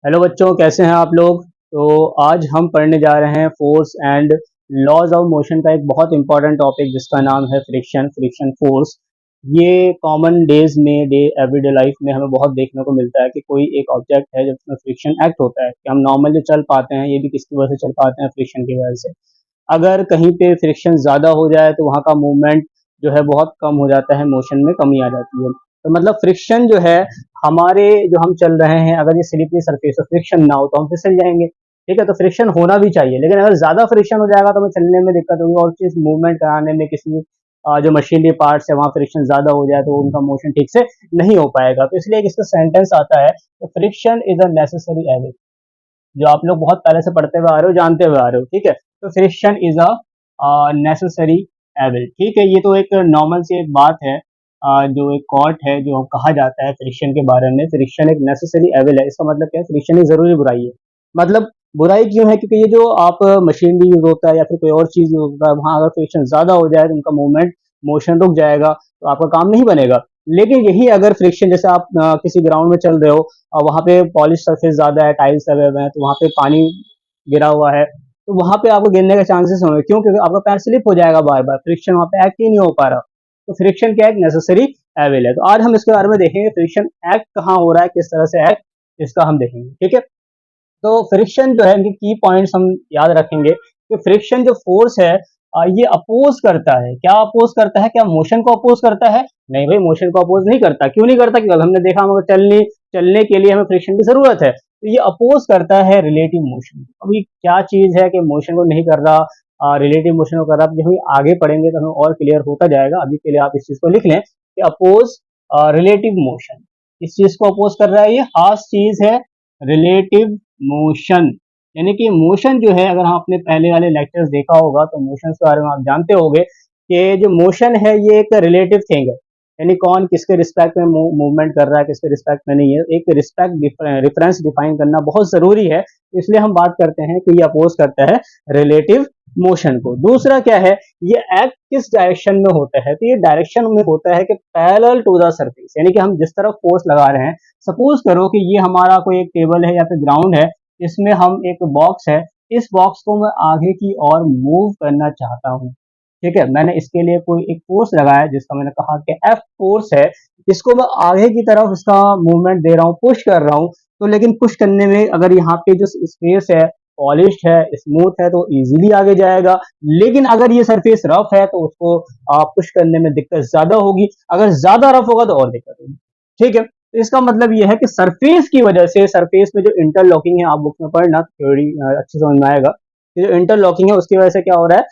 Hello बच्चों, कैसे हैं आप लोग। तो आज हम पढ़ने जा रहे हैं force and laws of motion का एक बहुत इंपॉर्टेंट टॉपिक जिसका नाम है फ्रिक्शन फोर्स। ये कॉमन डेज में एवरीडे लाइफ में हमें बहुत देखने को मिलता है कि कोई एक ऑब्जेक्ट है जिसमें फ्रिक्शन एक्ट होता है कि हम नॉर्मली चल पाते हैं, ये भी किसकी वजह से चल पाते हैं, फ्रिक्शन की वजह से। अगर कहीं पे फ्रिक्शन ज़्यादा हो जाए तो वहाँ का मूवमेंट जो है बहुत कम हो जाता है, मोशन में कमी आ जाती है। तो मतलब फ्रिक्शन जो है हमारे जो हम चल रहे हैं, अगर ये स्लिपरी सरफेस है, फ्रिक्शन ना हो तो हम फिसल जाएंगे। ठीक है, तो फ्रिक्शन होना भी चाहिए, लेकिन अगर ज्यादा फ्रिक्शन हो जाएगा तो हमें चलने में दिक्कत होगी और चीज मूवमेंट कराने में किसी जो मशीनरी पार्ट्स है वहां फ्रिक्शन ज्यादा हो जाए तो उनका मोशन ठीक से नहीं हो पाएगा। तो इसलिए एक इसका सेंटेंस आता है, friction is a necessary element, जो आप लोग बहुत पहले से पढ़ते हुए आ रहे हो, जानते हुए आ रहे हो। ठीक है, तो friction is a necessary evil. ठीक है, ये तो एक नॉर्मल सी एक बात है, जो एक कॉट है जो कहा जाता है फ्रिक्शन के बारे में, फ्रिक्शन एक नेसेसरी एविल है। इसका मतलब क्या है, फ्रिक्शन एक जरूरी बुराई है। मतलब बुराई क्यों है, क्योंकि ये जो आप मशीन भी यूज होता है या फिर कोई और चीज यूज होता है, वहां अगर फ्रिक्शन ज्यादा हो जाए तो उनका मूवमेंट मोशन रुक जाएगा, तो आपका काम नहीं बनेगा। लेकिन यही अगर फ्रिक्शन, जैसे आप किसी ग्राउंड में चल रहे हो और वहां पे पॉलिश सरफेस ज्यादा है, टाइल्स लगे हुए हैं, तो वहां पे पानी गिरा हुआ है, तो वहां पे आपको गिरने के चांसेस होंगे। क्यों? क्योंकि आपका पैर स्लिप हो जाएगा बार बार, फ्रिक्शन वहां पे एक्ट ही नहीं हो पा रहा। तो फ्रिक्शन क्या, एक नेसेसरी एविल है। तो आज हम इसके बारे में देखेंगे, फ्रिक्शन एक्ट कहाँ हो रहा है, किस तरह से एक्ट, इसका हम देखेंगे। ठीक है, तो फ्रिक्शन जो है, इनके की पॉइंट्स हम याद रखेंगे कि फ्रिक्शन जो फोर्स है, ये अपोज करता है। क्या अपोज करता है? क्या मोशन को अपोज करता है? नहीं भाई, मोशन को अपोज नहीं करता। क्यों नहीं करता? क्योंकि हमने देखा, हमें चलने के लिए हमें फ्रिक्शन की जरूरत है, तो ये अपोज करता है रिलेटिव मोशन। अभी क्या चीज है कि मोशन को नहीं कर रहा, रिलेटिव मोशन को कर रहा। जब हम आगे पढ़ेंगे तो हमें और क्लियर होता जाएगा। अभी के लिए आप इस चीज को लिख लें कि अपोज रिलेटिव मोशन। इस चीज को अपोज कर रहा है, ये खास चीज है, रिलेटिव मोशन। यानी कि मोशन जो है, अगर हम अपने पहले वाले लेक्चर्स देखा होगा तो मोशन के बारे में आप जानते होंगे कि जो मोशन है ये एक रिलेटिव थिंग है। यानी कौन किसके रिस्पेक्ट में मूवमेंट कर रहा है, किसके रिस्पेक्ट में नहीं है, एक रिस्पेक्ट रेफरेंस डिफाइन करना बहुत जरूरी है। इसलिए हम बात करते हैं कि ये अपोज करता है रिलेटिव मोशन को। दूसरा क्या है, ये एक्ट किस डायरेक्शन में होता है, तो ये डायरेक्शन में होता है कि पैरेलल टू द सरफेस। यानी कि हम जिस तरफ फोर्स लगा रहे हैं, सपोज करो कि ये हमारा कोई एक टेबल है या फिर ग्राउंड है, इसमें हम एक बॉक्स है, इस बॉक्स को मैं आगे की ओर मूव करना चाहता हूँ। ठीक है, मैंने इसके लिए कोई एक फोर्स लगाया जिसका मैंने कहा कि एफ फोर्स है, इसको मैं आगे की तरफ इसका मूवमेंट दे रहा हूँ, पुश कर रहा हूँ। तो लेकिन पुश करने में अगर यहाँ पे जो स्पेस है, पॉलिश्ड है, स्मूथ है, तो इजीली आगे जाएगा। लेकिन अगर ये सरफेस रफ है तो उसको पुश करने में दिक्कत ज्यादा होगी, अगर ज्यादा रफ होगा तो और दिक्कत होगी। ठीक है, तो इसका मतलब ये है कि सरफेस की वजह से, सरफेस में जो इंटरलॉकिंग है, आप बुक में पढ़ना, थ्योरी अच्छे समझ में आएगा। ये जो इंटरलॉकिंग है उसकी वजह से क्या हो रहा है,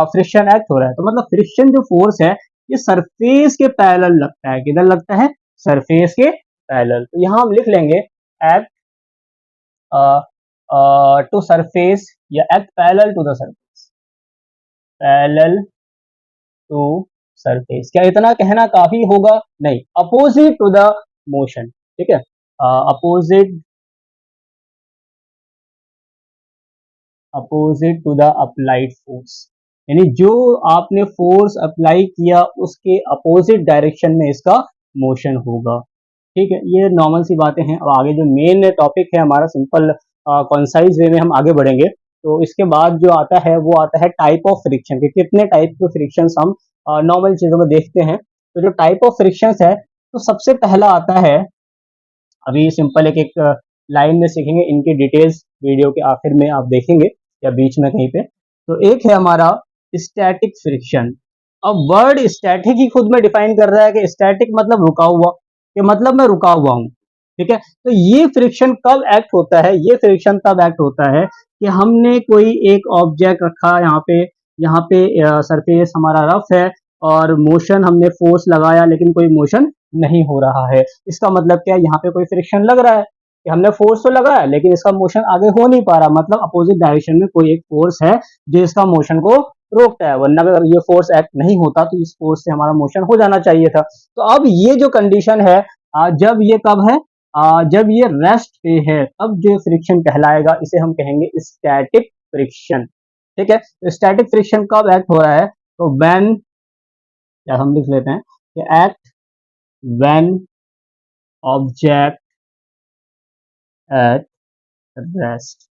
फ्रिक्शन एक्ट हो रहा है। तो मतलब फ्रिक्शन जो फोर्स है, ये सरफेस के पैरेलल लगता है। किधर लगता है? सरफेस के पैरेलल। तो यहां हम लिख लेंगे एक्ट टू सरफेस, या act parallel to the surface, parallel to surface. क्या इतना कहना काफी होगा? नहीं, अपोजिट टू द मोशन। ठीक है, opposite opposite to the applied force. यानी जो आपने फोर्स अप्लाई किया उसके अपोजिट डायरेक्शन में इसका मोशन होगा। ठीक है, ये नॉर्मल सी बातें हैं। अब आगे जो मेन टॉपिक है हमारा, सिंपल कॉन्साइज वे में हम आगे बढ़ेंगे। तो इसके बाद जो आता है वो आता है टाइप ऑफ फ्रिक्शन, कि कितने टाइप के फ्रिक्शन हम नॉर्मल चीजों में देखते हैं। तो जो टाइप ऑफ फ्रिक्शन है, तो सबसे पहला आता है, अभी सिंपल एक एक लाइन में सीखेंगे, इनकी डिटेल्स वीडियो के आखिर में आप देखेंगे या बीच में कहीं पे। तो एक है हमारा स्टैटिक फ्रिक्शन। अब वर्ड स्टैटिक ही खुद में डिफाइन कर रहा है कि स्टैटिक मतलब रुका हुआ, कि मतलब मैं रुका हुआ हूं। ठीक है, तो ये फ्रिक्शन कब एक्ट होता है? ये फ्रिक्शन तब एक्ट होता है कि हमने कोई एक ऑब्जेक्ट रखा यहाँ पे सरफेस हमारा रफ है, और मोशन हमने फोर्स लगाया लेकिन कोई मोशन नहीं हो रहा है। इसका मतलब क्या है, यहाँ पे कोई फ्रिक्शन लग रहा है कि हमने फोर्स तो लगाया लेकिन इसका मोशन आगे हो नहीं पा रहा। मतलब अपोजिट डायरेक्शन में कोई एक फोर्स है जो इसका मोशन को रोकता है, वरना अगर ये फोर्स एक्ट नहीं होता तो इस फोर्स से हमारा मोशन हो जाना चाहिए था। तो अब ये जो कंडीशन है, जब ये कब है, जब ये रेस्ट पे है, तब जो फ्रिक्शन कहलाएगा, इसे हम कहेंगे स्टैटिक फ्रिक्शन। ठीक है, तो स्टैटिक फ्रिक्शन कब एक्ट हो रहा है? तो व्हेन, या हम लिख लेते हैं कि act when object at rest.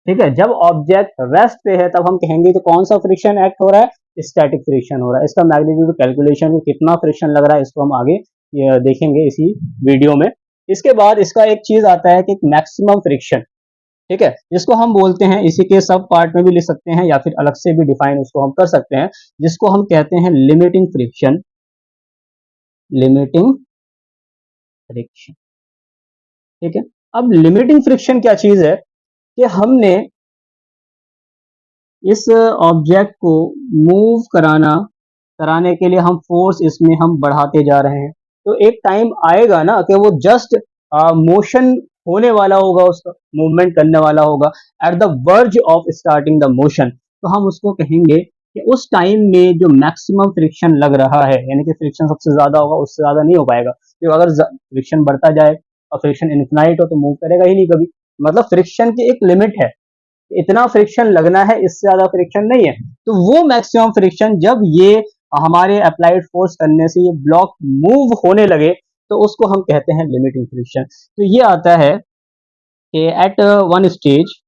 ठीक है, जब ऑब्जेक्ट रेस्ट पे है तब हम कहेंगे कि कौन सा फ्रिक्शन एक्ट हो रहा है, स्टैटिक फ्रिक्शन हो रहा है। इसका मैग्नीट्यूड कैलकुलेशन में कितना फ्रिक्शन लग रहा है इसको हम आगे देखेंगे इसी वीडियो में। इसके बाद इसका एक चीज आता है कि मैक्सिमम फ्रिक्शन, ठीक है, जिसको हम बोलते हैं, इसी के सब पार्ट में भी लिख सकते हैं या फिर अलग से भी डिफाइन उसको हम कर सकते हैं, जिसको हम कहते हैं लिमिटिंग फ्रिक्शन। लिमिटिंग फ्रिक्शन, ठीक है। अब लिमिटिंग फ्रिक्शन क्या चीज है कि हमने इस ऑब्जेक्ट को मूव कराने के लिए हम फोर्स इसमें हम बढ़ाते जा रहे हैं, तो एक टाइम आएगा ना कि वो जस्ट मोशन होने वाला होगा, उसका मूवमेंट करने वाला होगा at the verge of starting the motion. तो हम उसको कहेंगे कि उस टाइम में जो मैक्सिमम फ्रिक्शन लग रहा है, यानी कि फ्रिक्शन सबसे ज्यादा होगा, उससे ज्यादा नहीं हो पाएगा, क्योंकि अगर फ्रिक्शन बढ़ता जाए और फ्रिक्शन इन्फिनाइट हो तो मूव करेगा ही नहीं कभी। मतलब फ्रिक्शन की एक लिमिट है, इतना फ्रिक्शन लगना है, इससे ज्यादा फ्रिक्शन नहीं है। तो वो मैक्सिमम फ्रिक्शन जब ये हमारे अप्लाइड फोर्स करने से ये ब्लॉक मूव होने लगे, तो उसको हम कहते हैं लिमिटिंग फ्रिक्शन। तो ये आता है कि एट वन स्टेज,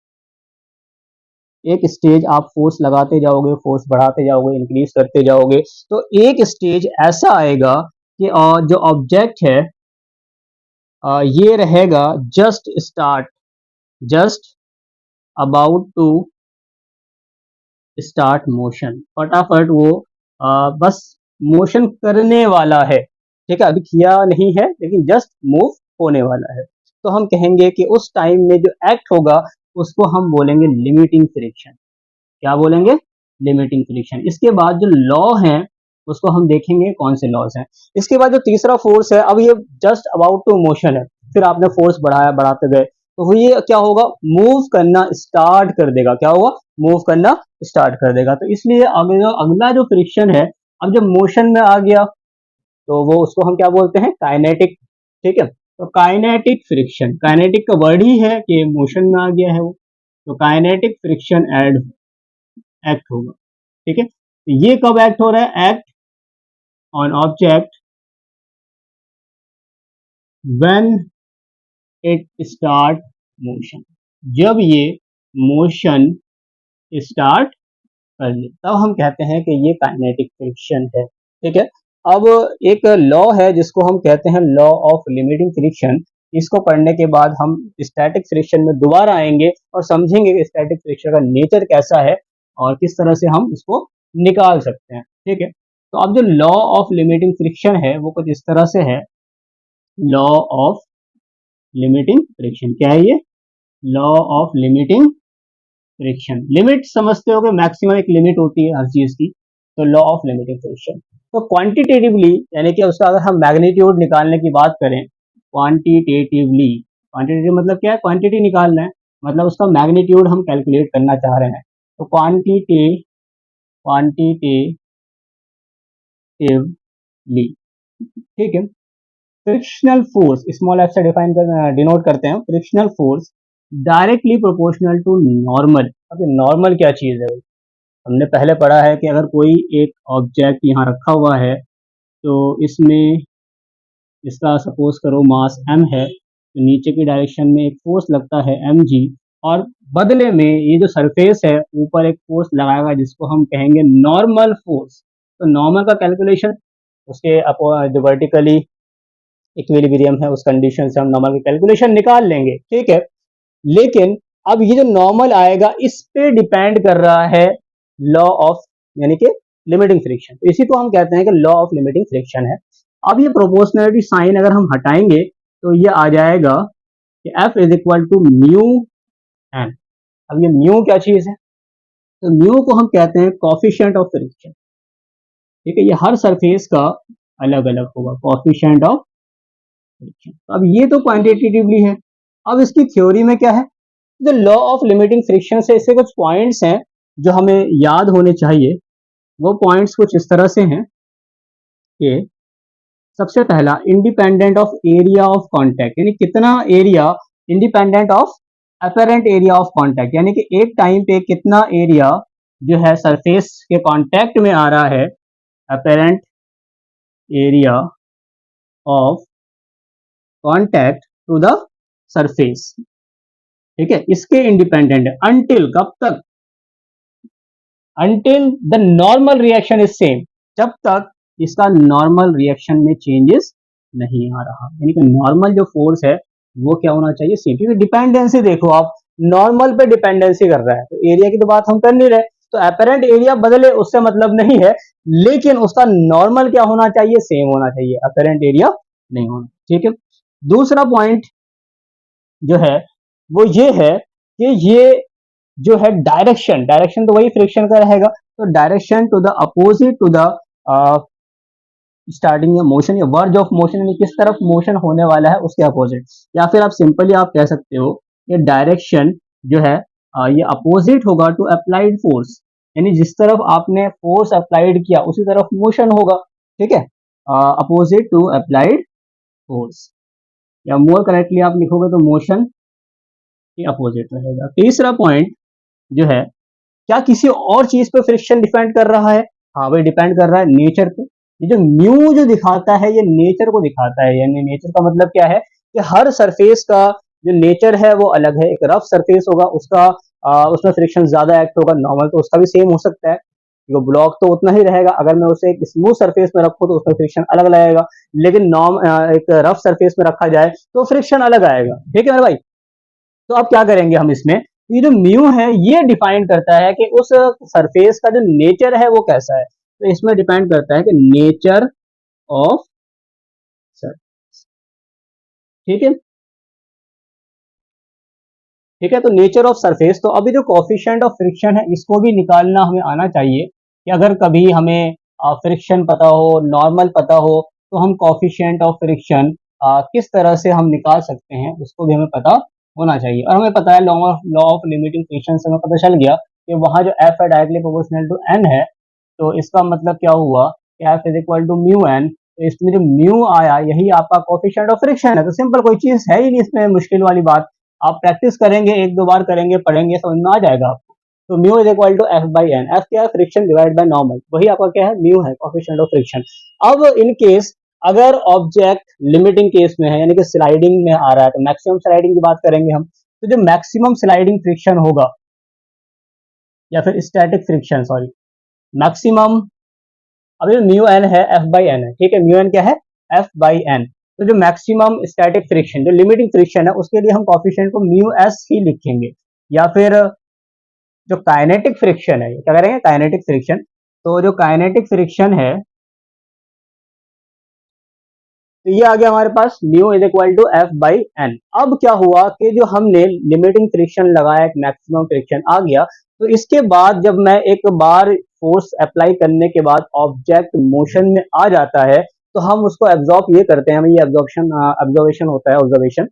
एक स्टेज आप फोर्स लगाते जाओगे, फोर्स बढ़ाते जाओगे, इंक्रीज करते जाओगे, तो एक स्टेज ऐसा आएगा कि जो ऑब्जेक्ट है ये रहेगा just about to start motion, फटाफट वो बस मोशन करने वाला है, ठीक है, अभी किया नहीं है लेकिन जस्ट मूव होने वाला है। तो हम कहेंगे कि उस टाइम में जो एक्ट होगा उसको हम बोलेंगे लिमिटिंग फ्रिक्शन। क्या बोलेंगे? Limiting friction. इसके बाद जो लॉ है उसको हम देखेंगे कौन से लॉज हैं। इसके बाद जो तीसरा फोर्स है, अब ये जस्ट अबाउट टू मोशन है, फिर आपने फोर्स बढ़ाया, बढ़ाते गए, तो ये क्या होगा, मूव करना स्टार्ट कर देगा। क्या होगा? मूव करना स्टार्ट कर देगा। तो इसलिए अगला जो फ्रिक्शन है, अब जब मोशन में आ गया तो वो उसको हम क्या बोलते हैं, काइनेटिक। ठीक है, तो काइनेटिक फ्रिक्शन, काइनेटिक का वर्ड ही है कि मोशन में आ गया है वो, तो काइनेटिक फ्रिक्शन एक्ट होगा। ठीक है, तो ये कब एक्ट हो रहा है? Act on object when it start motion, जब ये मोशन स्टार्ट कर ले तब हम कहते हैं कि ये काइनेटिक फ्रिक्शन है। ठीक है, अब एक लॉ है जिसको हम कहते हैं लॉ ऑफ लिमिटिंग फ्रिक्शन। इसको पढ़ने के बाद हम स्टैटिक फ्रिक्शन में दोबारा आएंगे और समझेंगे कि स्टैटिक फ्रिक्शन का नेचर कैसा है और किस तरह से हम इसको निकाल सकते हैं। ठीक है, तो अब जो लॉ ऑफ लिमिटिंग फ्रिक्शन है वो कुछ इस तरह से है। लॉ ऑफ लिमिटिंग फ्रिक्शन क्या है ये? Law of limiting friction, limit समझते हो कि मैक्सिमम एक लिमिट होती है हर चीज की, तो लॉ ऑफ लिमिटिंग फ्रिक्शन। तो क्वांटिटेटिवली, यानी कि उसका अगर हम मैग्नीट्यूड निकालने की बात करें, क्वांटिटेटिवली, क्वांटिटेटिव मतलब क्या है? क्वांटिटी निकालना है, मतलब उसका मैग्नीट्यूड हम कैलकुलेट करना चाह रहे हैं। तो क्वांटिटेटिवली, ठीक है। फ्रिक्शनल फोर्स स्मॉल एफ से डिफाइन कर डिनोट करते हैं। Frictional force directly proportional to normal. अब नॉर्मल क्या चीज है? हमने पहले पढ़ा है कि अगर कोई एक ऑब्जेक्ट यहाँ रखा हुआ है तो इसमें, इसका सपोज करो मास m है, तो नीचे की डायरेक्शन में एक फोर्स लगता है mg, और बदले में ये जो सरफेस है ऊपर एक फोर्स लगाएगा जिसको हम कहेंगे नॉर्मल फोर्स। तो नॉर्मल का कैलकुलेशन उसके जो वर्टिकली इक्विलिब्रियम है उस कंडीशन से हम नॉर्मल की कैलकुलेशन निकाल लेंगे। ठीक है, लेकिन अब ये जो नॉर्मल आएगा इस पे डिपेंड कर रहा है लॉ ऑफ, यानी कि लिमिटिंग फ्रिक्शन। तो इसी को हम कहते हैं कि लॉ ऑफ लिमिटिंग फ्रिक्शन है। अब ये प्रोपोर्शनलिटी साइन अगर हम हटाएंगे तो ये आ जाएगा कि F is equal to mu N. अब ये म्यू क्या चीज है? तो म्यू को हम कहते हैं कॉफिशिएंट ऑफ फ्रिक्शन। ठीक है, ये हर सरफेस का अलग अलग होगा, कॉफिशिएंट ऑफ फ्रिक्शन। तो अब ये तो क्वांटिटेटिवली है। अब इसकी थ्योरी में क्या है? जो लॉ ऑफ लिमिटिंग फ्रिक्शन से इससे कुछ पॉइंट्स हैं जो हमें याद होने चाहिए। वो पॉइंट्स कुछ इस तरह से हैं कि सबसे पहला, independent of area of contact, यानी कितना area independent of apparent area of contact, यानी कि एक टाइम पे कितना एरिया जो है सरफेस के कांटेक्ट में आ रहा है, apparent area of contact to the surface. ठीक है, इसके इंडिपेंडेंट है अनटिल, कब तक, until the normal reaction is same, जब तक इसका नॉर्मल रिएक्शन में चेंजेस नहीं आ रहा, यानी कि नॉर्मल जो फोर्स है वो क्या होना चाहिए, सेम, क्योंकि डिपेंडेंसी देखो आप, नॉर्मल पे डिपेंडेंसी कर रहा है, तो एरिया की तो बात हम कर नहीं रहे, तो अपेरेंट एरिया बदले उससे मतलब नहीं है, लेकिन उसका नॉर्मल क्या होना चाहिए, सेम होना चाहिए, अपेरेंट एरिया नहीं होना, ठीक है। दूसरा पॉइंट जो है वो ये है कि ये जो है डायरेक्शन, डायरेक्शन तो वही फ्रिक्शन का रहेगा, तो direction to the opposite to the starting या मोशन या वर्ज ऑफ मोशन, यानी किस तरफ मोशन होने वाला है उसके अपोजिट, या फिर आप सिंपली आप कह सकते हो ये डायरेक्शन जो है ये अपोजिट होगा टू अप्लाइड फोर्स, यानी जिस तरफ आपने फोर्स अप्लाइड किया उसी तरफ मोशन होगा, ठीक है, अपोजिट टू अप्लाइड फोर्स, या मोर करेक्टली आप लिखोगे तो मोशन के अपोजिट रहेगा। तीसरा पॉइंट जो है, क्या किसी और चीज पे फ्रिक्शन डिपेंड कर रहा है, हाँ भाई डिपेंड कर रहा है नेचर पे, ये जो म्यू जो दिखाता है ये नेचर को दिखाता है, यानी नेचर का मतलब क्या है कि हर सरफेस का जो नेचर है वो अलग है, एक रफ सरफेस होगा उसका उसमें फ्रिक्शन ज्यादा एक्ट होगा, नॉर्मल तो उसका भी सेम हो सकता है, वो ब्लॉक तो उतना ही रहेगा, अगर मैं उसे एक स्मूथ सरफेस में रखूं तो उसमें फ्रिक्शन अलग लगेगा, लेकिन एक रफ सरफेस में रखा जाए तो फ्रिक्शन अलग आएगा, ठीक है मेरे भाई। तो अब क्या करेंगे हम इसमें, ये जो म्यू है ये डिफाइन करता है कि उस सरफेस का जो नेचर है वो कैसा है, तो इसमें डिपेंड करता है कि नेचर ऑफ सर, ठीक है, ठीक है, तो नेचर ऑफ सरफेस, तो अभी जो कॉफिशिएंट ऑफ फ्रिक्शन है इसको भी निकालना हमें आना चाहिए, कि अगर कभी हमें फ्रिक्शन पता हो, नॉर्मल पता हो, तो हम कॉफिशिएंट ऑफ फ्रिक्शन किस तरह से हम निकाल सकते हैं उसको भी हमें पता होना चाहिए, और हमें पता है लॉ ऑफ लिमिटिंग फ्रिक्शन से हमें पता चल गया कि वहाँ जो एफ है डायरेक्टली प्रोपोर्शनल टू एन है, तो इसका मतलब क्या हुआ कि F is equal to mu N, तो इसमें जो म्यू आया यही आपका कॉफिशिएंट ऑफ फ्रिक्शन है, तो सिंपल, कोई चीज है ही नहीं इसमें मुश्किल वाली बात, आप प्रैक्टिस करेंगे, एक दो बार करेंगे, पढ़ेंगे, समझ में आ जाएगा आपको। तो mu is equal to F by N, F क्या है, फ्रिक्शन डिवाइड बाय नॉर्मल, वही आपका क्या है, म्यू है, कोएफिशिएंट ऑफ फ्रिक्शन। अब इन केस अगर ऑब्जेक्ट लिमिटिंग केस में है, यानी कि स्लाइडिंग में आ रहा है, तो मैक्सिमम स्लाइडिंग की बात करेंगे हम, तो जो मैक्सिमम स्लाइडिंग फ्रिक्शन होगा या फिर स्टैटिक फ्रिक्शन, सॉरी, मैक्सिमम, अभी म्यू एन है, एफ बाई एन है, ठीक है, म्यू एन क्या है, एफ बाई एन, तो जो मैक्सिमम स्टैटिक फ्रिक्शन, जो लिमिटिंग फ्रिक्शन है उसके लिए हम कॉफिशिएंट को म्यू एस ही लिखेंगे, या फिर जो काइनेटिक फ्रिक्शन है, क्या करेंगे, काइनेटिक फ्रिक्शन, तो जो काइनेटिक फ्रिक्शन है, तो ये आ गया हमारे पास mu is equal to F by N. अब क्या हुआ कि जो हमने लिमिटिंग फ्रिक्शन लगाया, एक मैक्सिमम फ्रिक्शन आ गया, तो इसके बाद जब मैं एक बार फोर्स अप्लाई करने के बाद ऑब्जेक्ट मोशन में आ जाता है, तो हम उसको एब्जॉर्ब ये करते हैं, हमें ये एब्जॉर्वेशन होता है, ऑब्जर्वेशन,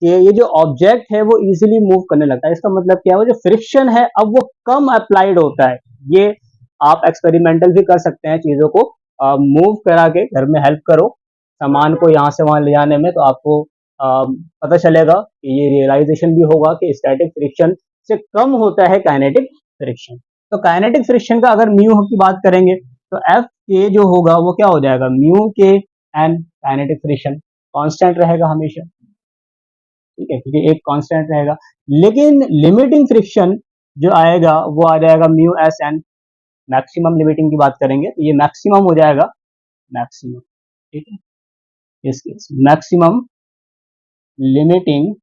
कि ये जो ऑब्जेक्ट है वो इजीली मूव करने लगता है, इसका मतलब क्या है, वो जो फ्रिक्शन है अब वो कम अप्लाइड होता है, ये आप एक्सपेरिमेंटल भी कर सकते हैं, चीजों को मूव करा के घर में हेल्प करो सामान को यहाँ से वहां ले जाने में, तो आपको पता चलेगा कि ये रियलाइजेशन भी होगा कि स्टैटिक फ्रिक्शन से कम होता है काइनेटिक फ्रिक्शन। तो काइनेटिक फ्रिक्शन का अगर म्यू की बात करेंगे तो एफ के जो होगा वो क्या हो जाएगा, म्यू के एन, काइनेटिक फ्रिक्शन कांस्टेंट रहेगा हमेशा, ठीक है, क्योंकि एक कांस्टेंट रहेगा, लेकिन लिमिटिंग फ्रिक्शन जो आएगा वो आ जाएगा mu S N, maximum limiting की बात करेंगे तो ये मैक्सिमम हो जाएगा, मैक्सिमम, ठीक है, इस केस मैक्सिमम लिमिटिंग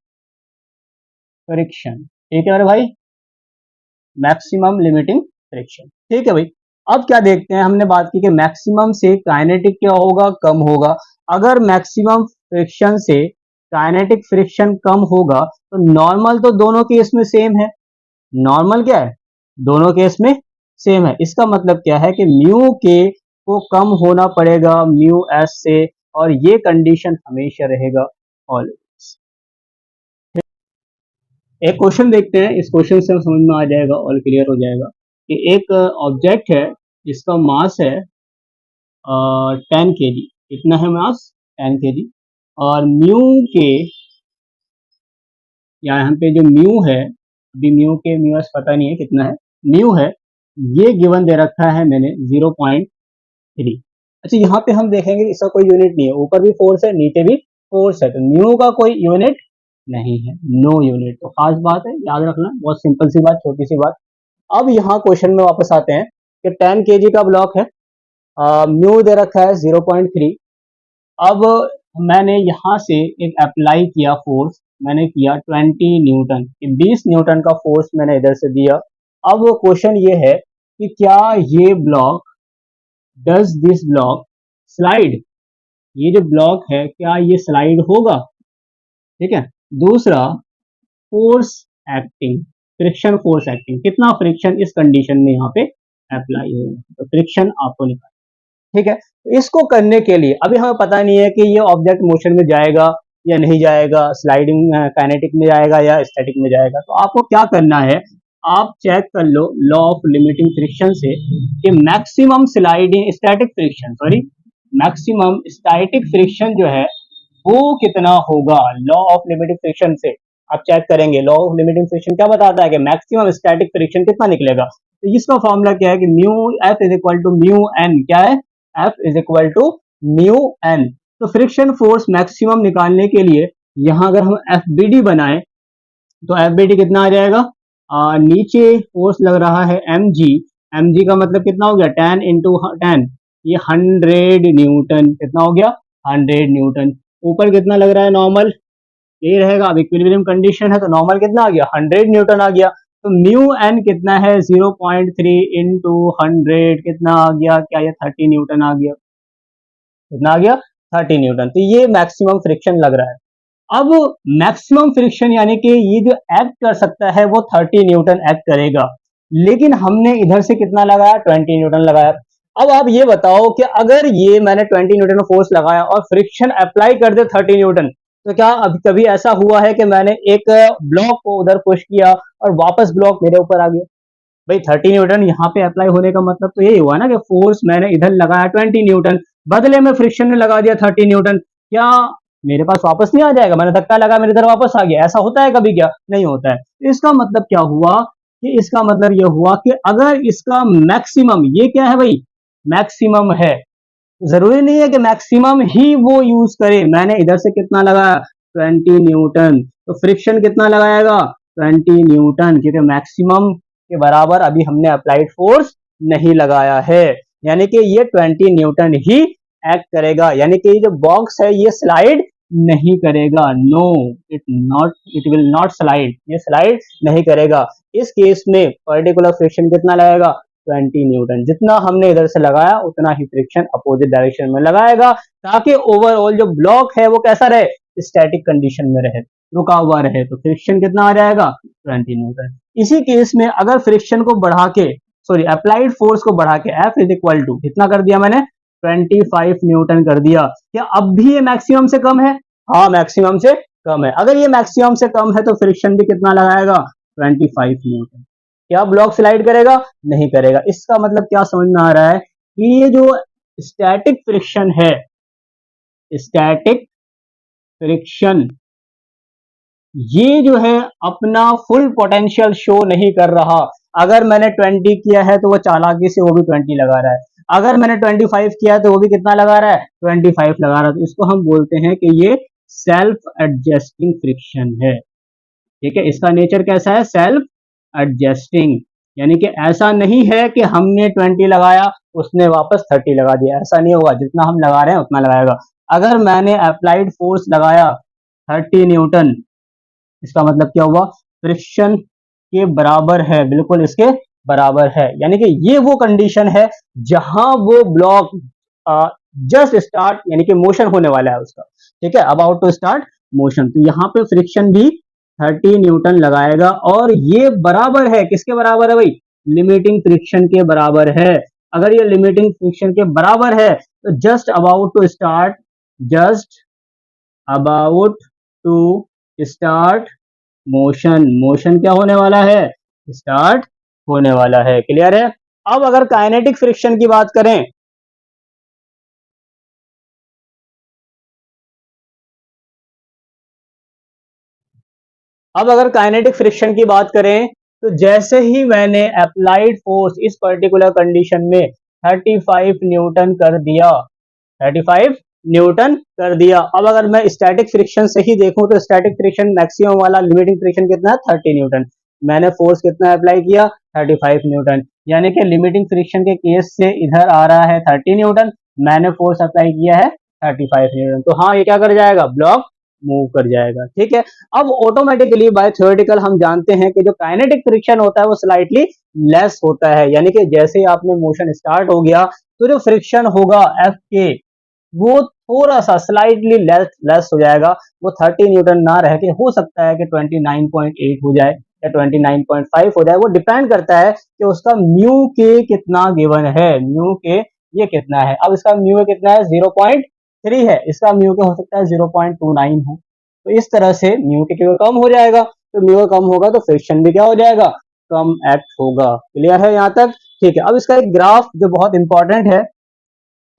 फ्रिक्शन, ठीक है मेरे भाई, मैक्सिमम लिमिटिंग फ्रिक्शन, ठीक है भाई। अब क्या देखते हैं, हमने बात की कि मैक्सिमम से काइनेटिक क्या होगा, कम होगा, अगर मैक्सिमम फ्रिक्शन से काइनेटिक फ्रिक्शन कम होगा तो नॉर्मल तो दोनों केस में सेम है, नॉर्मल क्या है, दोनों केस में सेम है, इसका मतलब क्या है कि म्यू के को कम होना पड़ेगा म्यू एस से, और ये कंडीशन हमेशा रहेगा ऑलवेज। एक क्वेश्चन देखते हैं, इस क्वेश्चन से समझ में आ जाएगा और क्लियर हो जाएगा कि एक ऑब्जेक्ट है जिसका मास है 10 kg, कितना है मास, 10 kg, और म्यू के, यहाँ पे जो म्यू है, अभी म्यू के म्यू एस पता नहीं है कितना है, म्यू है, ये गिवन दे रखा है मैंने 0.3। अच्छा यहाँ पे हम देखेंगे इसका कोई यूनिट नहीं है, ऊपर भी फोर्स है नीचे भी फोर्स है, तो म्यू का कोई यूनिट नहीं है, नो यूनिट। तो खास बात है, याद रखना, बहुत सिंपल सी बात, छोटी सी बात। अब यहाँ क्वेश्चन में वापस आते हैं कि 10 केजी का ब्लॉक है, म्यू दे रखा है 0.3। अब मैंने यहाँ से एक अप्लाई किया फोर्स, मैंने किया 20 न्यूटन, 20 न्यूटन का फोर्स मैंने इधर से दिया। अब क्वेश्चन ये है कि क्या ये block, does this block slide, ये जो ब्लॉक है क्या ये स्लाइड होगा, ठीक है। दूसरा, force acting, friction force acting, कितना फ्रिक्शन इस कंडीशन में यहाँ पे अप्लाई होगा, तो फ्रिक्शन आपको निकालना, ठीक है। तो इसको करने के लिए अभी हमें पता नहीं है कि ये ऑब्जेक्ट मोशन में जाएगा या नहीं जाएगा, स्लाइडिंग काइनेटिक में जाएगा या स्टैटिक में जाएगा। तो आपको क्या करना है, आप चेक कर लो लॉ ऑफ लिमिटिंग फ्रिक्शन से कि maximum sliding static friction, sorry maximum static friction जो है वो कितना होगा। लॉ ऑफ लिमिटिंग फ्रिक्शन से आप चेक करेंगे, लॉ ऑफ लिमिटिंग फ्रिक्शन क्या बताता है कि मैक्सिमम स्टैटिक फ्रिक्शन कितना निकलेगा। तो इसका फॉर्मूला क्या है कि mu F is equal to mu N, क्या है, F is equal to mu N. तो फ्रिक्शन फोर्स मैक्सिमम निकालने के लिए यहां अगर हम एफ बी डी बनाए तो एफ बी डी कितना आ जाएगा, नीचे फोर्स लग रहा है एम जी, एम जी का मतलब कितना हो गया 10 इंटू 10, ये 100 न्यूटन, कितना हो गया 100 न्यूटन। ऊपर कितना लग रहा है नॉर्मल, यही रहेगा, अब इक्विलिब्रियम कंडीशन है तो नॉर्मल कितना आ गया 100 न्यूटन आ गया। तो म्यू एन कितना है 0.3 इंटू 100, कितना आ गया, क्या ये 30 न्यूटन आ गया, कितना आ गया 30 न्यूटन। तो ये मैक्सिमम फ्रिक्शन लग रहा है। अब मैक्सिमम फ्रिक्शन यानी कि ये जो एक्ट कर सकता है वो 30 न्यूटन एक्ट करेगा, लेकिन हमने इधर से कितना लगाया 20 न्यूटन लगाया। अब आप ये बताओ कि अगर ये मैंने 20 न्यूटन फोर्स लगाया और फ्रिक्शन अप्लाई कर दे 30 न्यूटन, तो क्या अभी कभी ऐसा हुआ है कि मैंने एक ब्लॉक को उधर पुश किया और वापस ब्लॉक मेरे ऊपर आ गया। भाई 30 न्यूटन यहाँ पे अप्लाई होने का मतलब तो यही हुआ ना कि फोर्स मैंने इधर लगाया 20 न्यूटन, बदले में फ्रिक्शन ने लगा दिया 30 न्यूटन, क्या मेरे पास वापस नहीं आ जाएगा, मैंने धक्का लगा मेरे इधर वापस आ गया, ऐसा होता है कभी, क्या नहीं होता है। इसका मतलब क्या हुआ कि इसका मतलब यह हुआ कि अगर इसका मैक्सिमम, ये क्या है भाई मैक्सिमम है, जरूरी नहीं है कि मैक्सिमम ही वो यूज करे। मैंने इधर से कितना लगाया 20 न्यूटन, तो फ्रिक्शन कितना लगाएगा 20 न्यूटन, क्योंकि मैक्सिमम के बराबर अभी हमने अप्लाइड फोर्स नहीं लगाया है, यानी कि ये 20 न्यूटन ही एक्ट करेगा, यानी कि ये जो बॉक्स है ये स्लाइड नहीं करेगा, no it not, it will not slide, ये स्लाइड नहीं करेगा। इस केस में पर्टिकुलर फ्रिक्शन कितना लगेगा 20 न्यूटन, जितना हमने इधर से लगाया उतना ही फ्रिक्शन अपोजिट डायरेक्शन में लगाएगा, ताकि ओवरऑल जो ब्लॉक है वो कैसा रहे, स्टैटिक कंडीशन में रहे, रुका हुआ रहे। तो फ्रिक्शन कितना आ जाएगा 20 न्यूटन। इसी केस में अगर फ्रिक्शन को बढ़ा के, सॉरी अप्लाइड फोर्स को बढ़ा के एफ इज इक्वल टू कितना कर दिया मैंने 25 न्यूटन कर दिया, क्या अब भी ये मैक्सिमम से कम है, हाँ मैक्सिमम से कम है। अगर ये मैक्सिमम से कम है तो फ्रिक्शन भी कितना लगाएगा 25 न्यूटन। क्या ब्लॉक स्लाइड करेगा, नहीं करेगा। इसका मतलब क्या समझ में आ रहा है कि ये जो स्टैटिक फ्रिक्शन है, स्टैटिक फ्रिक्शन, ये जो है अपना फुल पोटेंशियल शो नहीं कर रहा। अगर मैंने 20 किया है तो वो चालाकी से वो भी 20 लगा रहा है, अगर मैंने 25 किया है तो वो भी कितना लगा रहा है 25 लगा रहा है। तो इसको हम बोलते हैं कि ये सेल्फ एडजस्टिंग फ्रिक्शन है, ठीक है। इसका नेचर कैसा है, सेल्फ एडजस्टिंग, यानी कि ऐसा नहीं है कि हमने 20 लगाया उसने वापस 30 लगा दिया, ऐसा नहीं होगा, जितना हम लगा रहे हैं उतना लगाएगा। अगर मैंने अप्लाइड फोर्स लगाया 30 न्यूटन, इसका मतलब क्या हुआ, फ्रिक्शन के बराबर है, बिल्कुल इसके बराबर है, यानी कि ये वो कंडीशन है जहां वो ब्लॉक जस्ट स्टार्ट, यानी कि मोशन होने वाला है उसका, ठीक है, अबाउट टू स्टार्ट मोशन। तो यहाँ पे फ्रिक्शन भी 30 न्यूटन लगाएगा और ये बराबर है, किसके बराबर है भाई, लिमिटिंग फ्रिक्शन के बराबर है। अगर ये लिमिटिंग फ्रिक्शन के बराबर है तो just about to start, just about to start motion, motion क्या होने वाला है, स्टार्ट होने वाला है, क्लियर है। अब अगर काइनेटिक फ्रिक्शन की बात करें, अब अगर काइनेटिक फ्रिक्शन की बात करें तो जैसे ही मैंने अप्लाइड फोर्स इस पर्टिकुलर कंडीशन में 35 न्यूटन कर दिया, 35 न्यूटन कर दिया। अब अगर मैं स्टैटिक फ्रिक्शन से ही देखूं तो स्टैटिक फ्रिक्शन मैक्सिमम वाला लिमिटिंग फ्रिक्शन कितना है 30 न्यूटन। मैंने फोर्स कितना अप्लाई किया 35 न्यूटन, यानी कि लिमिटिंग फ्रिक्शन के केस से इधर आ रहा है 30 न्यूटन, मैंने फोर्स अप्लाई किया है 35 न्यूटन। तो हाँ, ये क्या कर जाएगा, ब्लॉक मूव कर जाएगा। ठीक है, अब ऑटोमेटिकली बाय थ्योरेटिकल हम जानते हैं कि जो काइनेटिक फ्रिक्शन होता है वो स्लाइटली लेस होता है, यानी कि जैसे ही आपने मोशन स्टार्ट हो गया तो जो फ्रिक्शन होगा एफ के वो थोड़ा सा स्लाइटली लेस हो जाएगा। वो 30 न्यूटन ना रह के हो सकता है कि 29.8 हो जाए या 29.5 हो जाए। वो डिपेंड करता है कि उसका म्यू के कितना गिवन है, म्यू के ये कितना है। अब इसका म्यू कितना है 0.3 है, इसका म्यू के हो सकता है 0.29 हो। तो इस तरह से म्यू के कम हो जाएगा, तो म्यू कम होगा तो फ्रिक्शन भी क्या हो जाएगा, कम एक्ट होगा। क्लियर है यहाँ तक? ठीक है, अब इसका एक ग्राफ जो बहुत इंपॉर्टेंट है,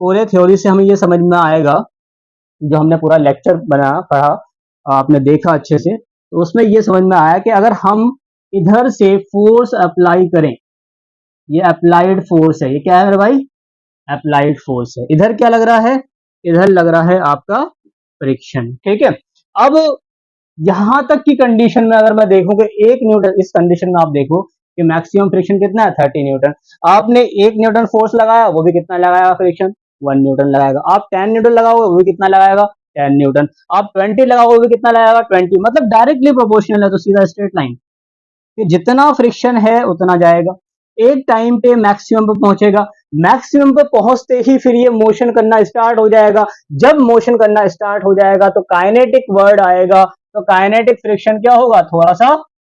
पूरे थ्योरी से हमें ये समझ में आएगा, जो हमने पूरा लेक्चर बनाया पढ़ा आपने देखा अच्छे से, तो उसमें ये समझ में आया कि अगर हम इधर से फोर्स अप्लाई करें, ये अप्लाइड फोर्स है, ये क्या है मेरे भाई, अप्लाइड फोर्स है। इधर क्या लग रहा है, इधर लग रहा है आपका फ्रिक्शन। ठीक है, अब यहां तक की कंडीशन में अगर मैं देखूं कि 1 न्यूटन, इस कंडीशन में आप देखो कि मैक्सिमम फ्रिक्शन कितना है 30 न्यूटन। आपने 1 न्यूटन फोर्स लगाया, वो भी कितना लगाएगा फ्रिक्शन, 1 न्यूटन लगाएगा। आप 10 न्यूटन लगाओगे वो भी कितना लगाएगा, 10 न्यूटन। आप 20 लगाओगे वो भी कितना लगाएगा, 20। मतलब डायरेक्टली प्रोपोर्शनल है, तो सीधा स्ट्रेट लाइन कि जितना फ्रिक्शन है उतना जाएगा, एक टाइम पे मैक्सिमम पे पहुंचेगा। मैक्सिमम पे पहुंचते ही फिर ये मोशन करना स्टार्ट हो जाएगा। जब मोशन करना स्टार्ट हो जाएगा तो काइनेटिक वर्ड आएगा, तो काइनेटिक फ्रिक्शन क्या होगा, थोड़ा सा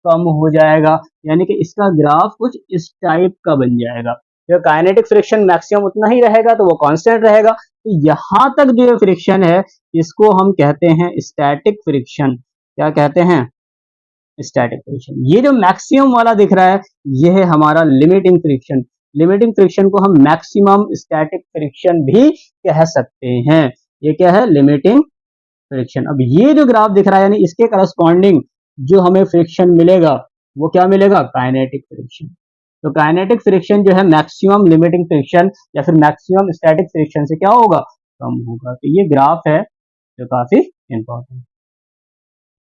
कम हो जाएगा। यानी कि इसका ग्राफ कुछ इस टाइप का बन जाएगा। जो काइनेटिक फ्रिक्शन मैक्सिमम उतना ही रहेगा तो वो कांस्टेंट रहेगा। तो यहां तक जो फ्रिक्शन है इसको हम कहते हैं स्टैटिक फ्रिक्शन। क्या कहते हैं, स्टैटिक फ्रिक्शन। ये जो मैक्सिमम वाला दिख रहा है ये है हमारा लिमिटिंग फ्रिक्शन। लिमिटिंग फ्रिक्शन को हम मैक्सिमम स्टैटिक फ्रिक्शन भी कह सकते हैं। ये क्या है, लिमिटिंग फ्रिक्शन। अब ये जो ग्राफ दिख रहा है यानी इसके करस्पॉन्डिंग जो हमें फ्रिक्शन मिलेगा वो क्या मिलेगा, काइनेटिक फ्रिक्शन। तो काइनेटिक फ्रिक्शन जो है मैक्सिमम लिमिटिंग फ्रिक्शन या फिर मैक्सिमम स्टैटिक फ्रिक्शन से क्या होगा, कम होगा। तो ये ग्राफ है जो काफी इंपॉर्टेंट